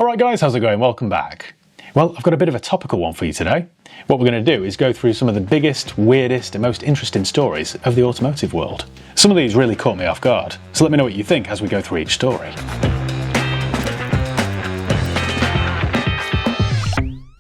Alright guys, how's it going? Welcome back. Well, I've got a bit of a topical one for you today. What we're going to do is go through some of the biggest, weirdest and most interesting stories of the automotive world. Some of these really caught me off guard, so let me know what you think as we go through each story.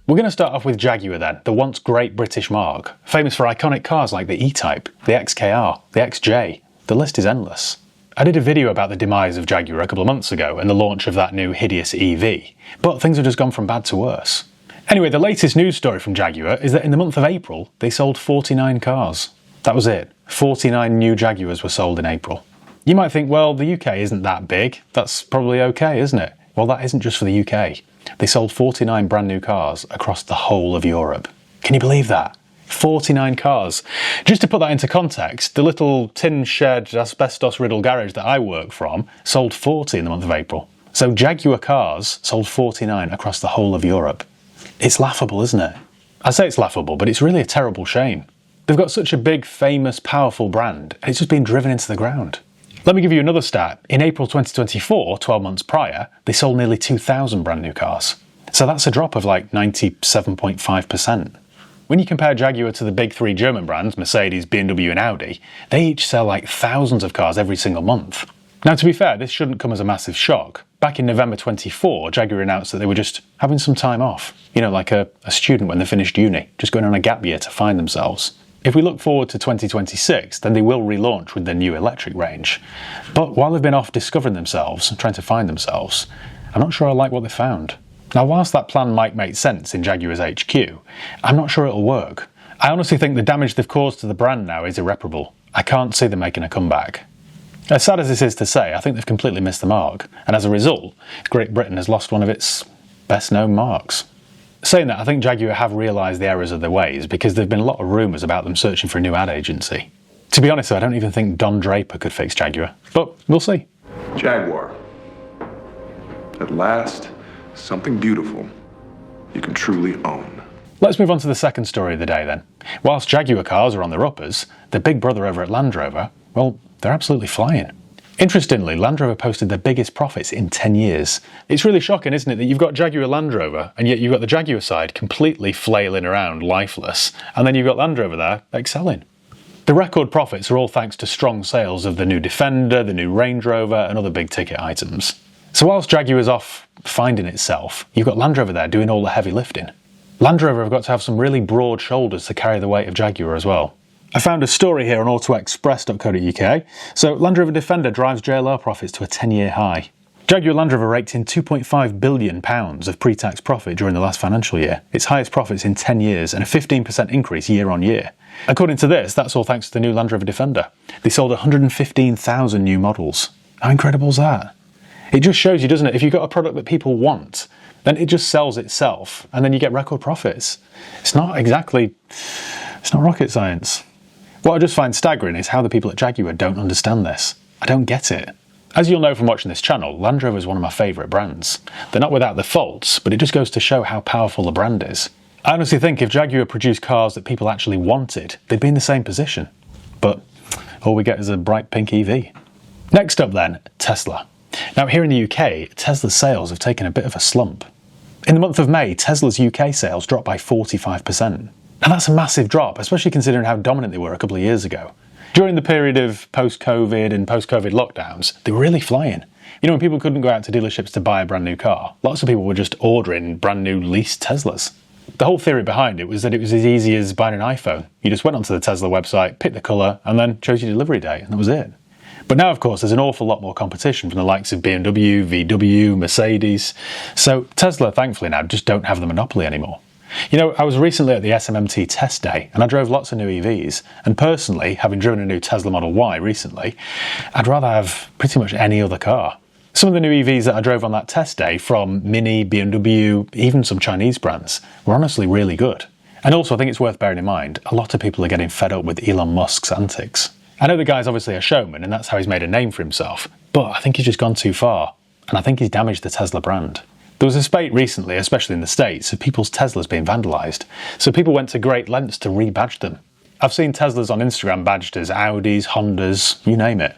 We're going to start off with Jaguar then, the once great British marque, famous for iconic cars like the E-Type, the XKR, the XJ. The list is endless. I did a video about the demise of Jaguar a couple of months ago and the launch of that new hideous EV, but things have just gone from bad to worse. Anyway, the latest news story from Jaguar is that in the month of April, they sold 49 cars. That was it. 49 new Jaguars were sold in April. You might think, well, the UK isn't that big. That's probably okay, isn't it? Well, that isn't just for the UK. They sold 49 brand new cars across the whole of Europe. Can you believe that? 49 cars. Just to put that into context, the little tin shed, asbestos-riddled garage that I work from sold 40 in the month of April. So Jaguar cars sold 49 across the whole of Europe. It's laughable, isn't it? I say it's laughable, but it's really a terrible shame. They've got such a big, famous, powerful brand, and it's just been driven into the ground. Let me give you another stat. In April 2024, 12 months prior, they sold nearly 2,000 brand new cars. So that's a drop of like 97.5%. When you compare Jaguar to the big three German brands, Mercedes, BMW and Audi, they each sell like thousands of cars every single month. Now to be fair, this shouldn't come as a massive shock. Back in November 24, Jaguar announced that they were just having some time off. You know, like a student when they finished uni, just going on a gap year to find themselves. If we look forward to 2026, then they will relaunch with their new electric range. But while they've been off discovering themselves and trying to find themselves, I'm not sure I like what they found. Now, whilst that plan might make sense in Jaguar's HQ, I'm not sure it'll work. I honestly think the damage they've caused to the brand now is irreparable. I can't see them making a comeback. As sad as this is to say, I think they've completely missed the mark, and as a result, Great Britain has lost one of its best-known marques. Saying that, I think Jaguar have realised the errors of their ways, because there have been a lot of rumours about them searching for a new ad agency. To be honest though, I don't even think Don Draper could fix Jaguar, but we'll see. Jaguar. At last, something beautiful you can truly own. Let's move on to the second story of the day then. Whilst Jaguar cars are on their uppers, the big brother over at Land Rover, well, they're absolutely flying. Interestingly, Land Rover posted their biggest profits in 10 years. It's really shocking, isn't it, that you've got Jaguar Land Rover, and yet you've got the Jaguar side completely flailing around, lifeless, and then you've got Land Rover there excelling. The record profits are all thanks to strong sales of the new Defender, the new Range Rover, and other big ticket items. So whilst Jaguar is off finding itself, you've got Land Rover there doing all the heavy lifting. Land Rover have got to have some really broad shoulders to carry the weight of Jaguar as well. I found a story here on autoexpress.co.uk. So Land Rover Defender drives JLR profits to a 10-year high. Jaguar Land Rover raked in £2.5 billion of pre-tax profit during the last financial year, its highest profits in 10 years and a 15% increase year on year. According to this, that's all thanks to the new Land Rover Defender. They sold 115,000 new models. How incredible is that? It just shows you, doesn't it, if you've got a product that people want, then it just sells itself and then you get record profits. It's not rocket science. What I just find staggering is how the people at Jaguar don't understand this. I don't get it. As you'll know from watching this channel, Land Rover is one of my favourite brands. They're not without their faults, but it just goes to show how powerful the brand is. I honestly think if Jaguar produced cars that people actually wanted, they'd be in the same position. But all we get is a bright pink EV. Next up then, Tesla. Now here in the UK, Tesla's sales have taken a bit of a slump. In the month of May, Tesla's UK sales dropped by 45%. Now that's a massive drop, especially considering how dominant they were a couple of years ago. During the period of post-COVID and post-COVID lockdowns, they were really flying. You know, when people couldn't go out to dealerships to buy a brand new car, lots of people were just ordering brand new leased Teslas. The whole theory behind it was that it was as easy as buying an iPhone. You just went onto the Tesla website, picked the colour, and then chose your delivery date, and that was it. But now, of course, there's an awful lot more competition from the likes of BMW, VW, Mercedes. So Tesla, thankfully now, just don't have the monopoly anymore. You know, I was recently at the SMMT test day and I drove lots of new EVs, and personally, having driven a new Tesla Model Y recently, I'd rather have pretty much any other car. Some of the new EVs that I drove on that test day, from Mini, BMW, even some Chinese brands, were honestly really good. And also I think it's worth bearing in mind, a lot of people are getting fed up with Elon Musk's antics. I know the guy's obviously a showman and that's how he's made a name for himself, but I think he's just gone too far, and I think he's damaged the Tesla brand. There was a spate recently, especially in the States, of people's Teslas being vandalised, so people went to great lengths to rebadge them. I've seen Teslas on Instagram badged as Audis, Hondas, you name it.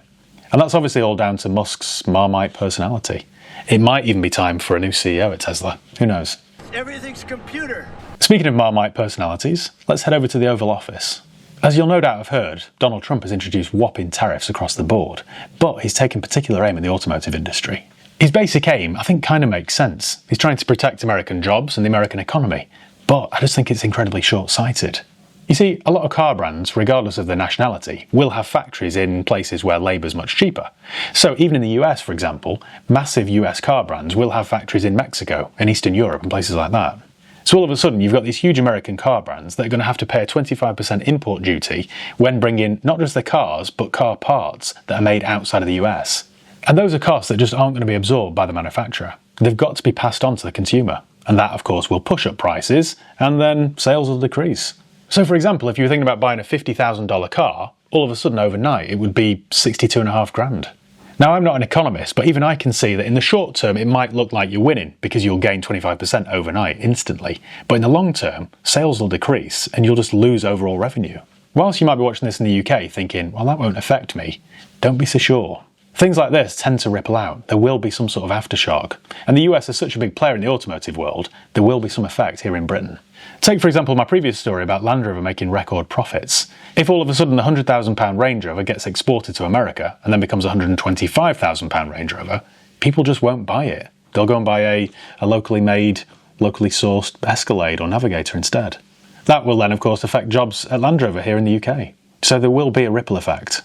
And that's obviously all down to Musk's Marmite personality. It might even be time for a new CEO at Tesla. Who knows? Everything's computer. Speaking of Marmite personalities, let's head over to the Oval Office. As you'll no doubt have heard, Donald Trump has introduced whopping tariffs across the board, but he's taken particular aim at the automotive industry. His basic aim, I think, kind of makes sense. He's trying to protect American jobs and the American economy, but I just think it's incredibly short-sighted. You see, a lot of car brands, regardless of their nationality, will have factories in places where labour's much cheaper. So even in the US, for example, massive US car brands will have factories in Mexico and Eastern Europe and places like that. So all of a sudden you've got these huge American car brands that are going to have to pay a 25% import duty when bringing not just their cars, but car parts that are made outside of the US. And those are costs that just aren't going to be absorbed by the manufacturer. They've got to be passed on to the consumer. And that, of course, will push up prices, and then sales will decrease. So for example, if you were thinking about buying a $50,000 car, all of a sudden overnight it would be $62,500. Now, I'm not an economist, but even I can see that in the short term it might look like you're winning because you'll gain 25% overnight instantly. But in the long term, sales will decrease and you'll just lose overall revenue. Whilst you might be watching this in the UK thinking, well, that won't affect me, don't be so sure. Things like this tend to ripple out. There will be some sort of aftershock. And the US is such a big player in the automotive world, there will be some effect here in Britain. Take, for example, my previous story about Land Rover making record profits. If all of a sudden the £100,000 Range Rover gets exported to America and then becomes a £125,000 Range Rover, people just won't buy it. They'll go and buy a locally made, locally sourced Escalade or Navigator instead. That will then, of course, affect jobs at Land Rover here in the UK. So there will be a ripple effect.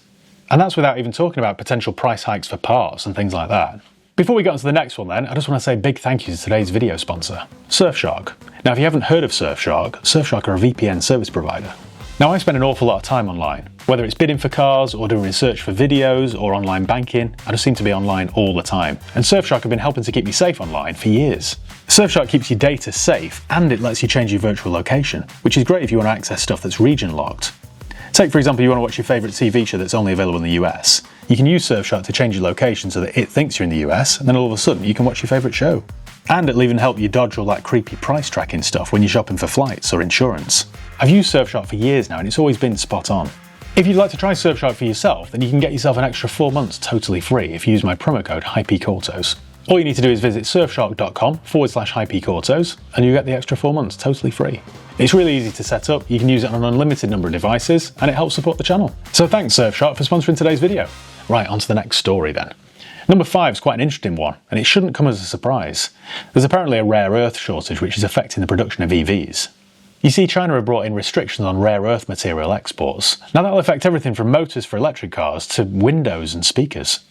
And that's without even talking about potential price hikes for parts and things like that. Before we get on to the next one then, I just want to say a big thank you to today's video sponsor, Surfshark. Now if you haven't heard of Surfshark, Surfshark are a VPN service provider. Now I spend an awful lot of time online. Whether it's bidding for cars or doing research for videos or online banking, I just seem to be online all the time. And Surfshark have been helping to keep me safe online for years. Surfshark keeps your data safe and it lets you change your virtual location, which is great if you want to access stuff that's region locked. Take, for example, you want to watch your favourite TV show that's only available in the US. You can use Surfshark to change your location so that it thinks you're in the US, and then all of a sudden you can watch your favourite show. And it'll even help you dodge all that creepy price tracking stuff when you're shopping for flights or insurance. I've used Surfshark for years now and it's always been spot on. If you'd like to try Surfshark for yourself, then you can get yourself an extra 4 months totally free if you use my promo code HighPeakAutos. All you need to do is visit surfshark.com/HighPeakAutos and you get the extra 4 months totally free. It's really easy to set up, you can use it on an unlimited number of devices, and it helps support the channel. So thanks Surfshark for sponsoring today's video. Right, on to the next story then. Number 5 is quite an interesting one, and it shouldn't come as a surprise. There's apparently a rare earth shortage which is affecting the production of EVs. You see, China have brought in restrictions on rare earth material exports. Now that'll affect everything from motors for electric cars to windows and speakers.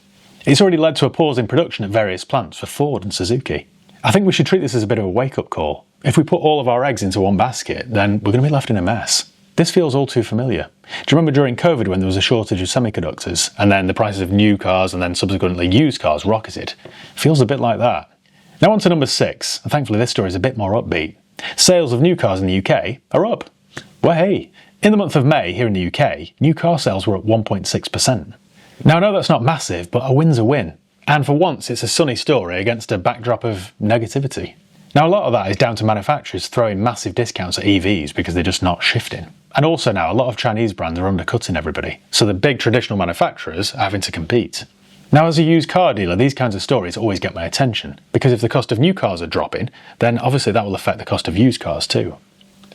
It's already led to a pause in production at various plants for Ford and Suzuki. I think we should treat this as a bit of a wake-up call. If we put all of our eggs into one basket, then we're going to be left in a mess. This feels all too familiar. Do you remember during COVID when there was a shortage of semiconductors, and then the prices of new cars and then subsequently used cars rocketed? Feels a bit like that. Now on to number 6, and thankfully this story is a bit more upbeat. Sales of new cars in the UK are up. Well hey, in the month of May here in the UK, new car sales were up 1.6%. Now I know that's not massive, but a win's a win. And for once it's a sunny story against a backdrop of negativity. Now a lot of that is down to manufacturers throwing massive discounts at EVs because they're just not shifting. And also now a lot of Chinese brands are undercutting everybody, so the big traditional manufacturers are having to compete. Now as a used car dealer, these kinds of stories always get my attention, because if the cost of new cars are dropping, then obviously that will affect the cost of used cars too.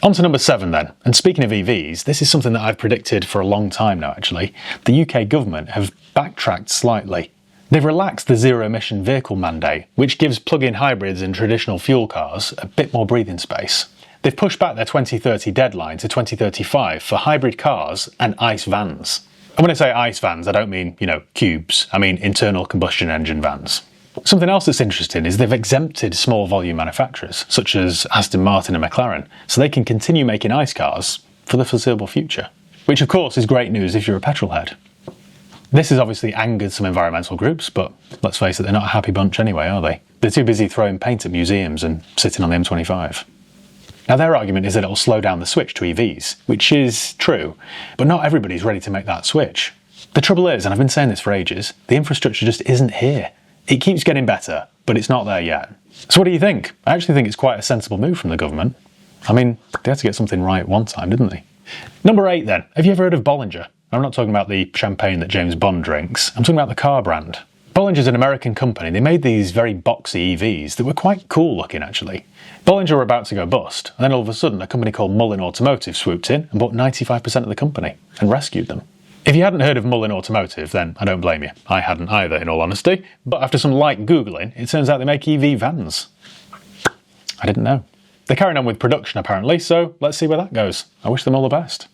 On to number 7 then, and speaking of EVs, this is something that I've predicted for a long time now actually. The UK government have backtracked slightly. They've relaxed the zero-emission vehicle mandate, which gives plug-in hybrids and traditional fuel cars a bit more breathing space. They've pushed back their 2030 deadline to 2035 for hybrid cars and ICE vans. And when I say ICE vans, I don't mean, cubes. I mean internal combustion engine vans. Something else that's interesting is they've exempted small volume manufacturers, such as Aston Martin and McLaren, so they can continue making ICE cars for the foreseeable future. Which of course is great news if you're a petrol head. This has obviously angered some environmental groups, but let's face it, they're not a happy bunch anyway, are they? They're too busy throwing paint at museums and sitting on the M25. Now their argument is that it'll slow down the switch to EVs, which is true, but not everybody's ready to make that switch. The trouble is, and I've been saying this for ages, the infrastructure just isn't here. It keeps getting better, but it's not there yet. So what do you think? I actually think it's quite a sensible move from the government. I mean, they had to get something right one time, didn't they? Number 8 then. Have you ever heard of Bollinger? I'm not talking about the champagne that James Bond drinks. I'm talking about the car brand. Bollinger's an American company. They made these very boxy EVs that were quite cool looking, actually. Bollinger were about to go bust, and then all of a sudden a company called Mullen Automotive swooped in and bought 95% of the company and rescued them. If you hadn't heard of Mullen Automotive, then I don't blame you. I hadn't either, in all honesty. But after some light Googling, it turns out they make EV vans. I didn't know. They're carrying on with production apparently, so let's see where that goes. I wish them all the best.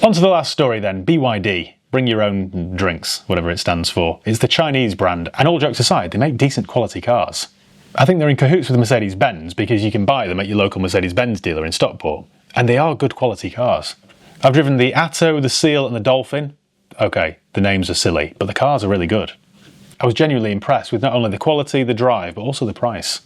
On to the last story then, BYD. Bring your own drinks, whatever it stands for. It's the Chinese brand, and all jokes aside, they make decent quality cars. I think they're in cahoots with Mercedes-Benz because you can buy them at your local Mercedes-Benz dealer in Stockport, and they are good quality cars. I've driven the Atto, the Seal and the Dolphin. Okay, the names are silly, but the cars are really good. I was genuinely impressed with not only the quality, the drive, but also the price.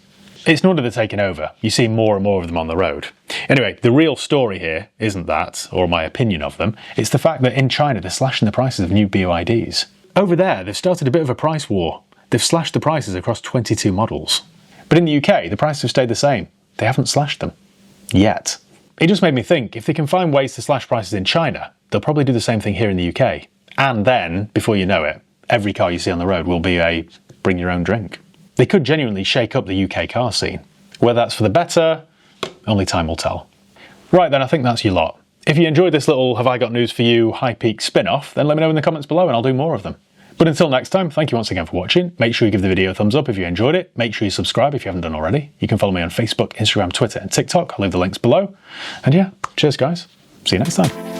It's no wonder they're taking over. You see more and more of them on the road. Anyway, the real story here isn't that, or my opinion of them. It's the fact that in China they're slashing the prices of new BYDs. Over there, they've started a bit of a price war. They've slashed the prices across 22 models. But in the UK, the prices have stayed the same. They haven't slashed them. Yet. It just made me think, if they can find ways to slash prices in China, they'll probably do the same thing here in the UK. And then, before you know it, every car you see on the road will be a bring your own drink. They could genuinely shake up the UK car scene. Whether that's for the better, only time will tell. Right then, I think that's your lot. If you enjoyed this little Have I Got News For You High Peak spin-off, then let me know in the comments below and I'll do more of them. But until next time, thank you once again for watching. Make sure you give the video a thumbs up if you enjoyed it. Make sure you subscribe if you haven't done already. You can follow me on Facebook, Instagram, Twitter and TikTok. I'll leave the links below. And yeah, cheers guys. See you next time.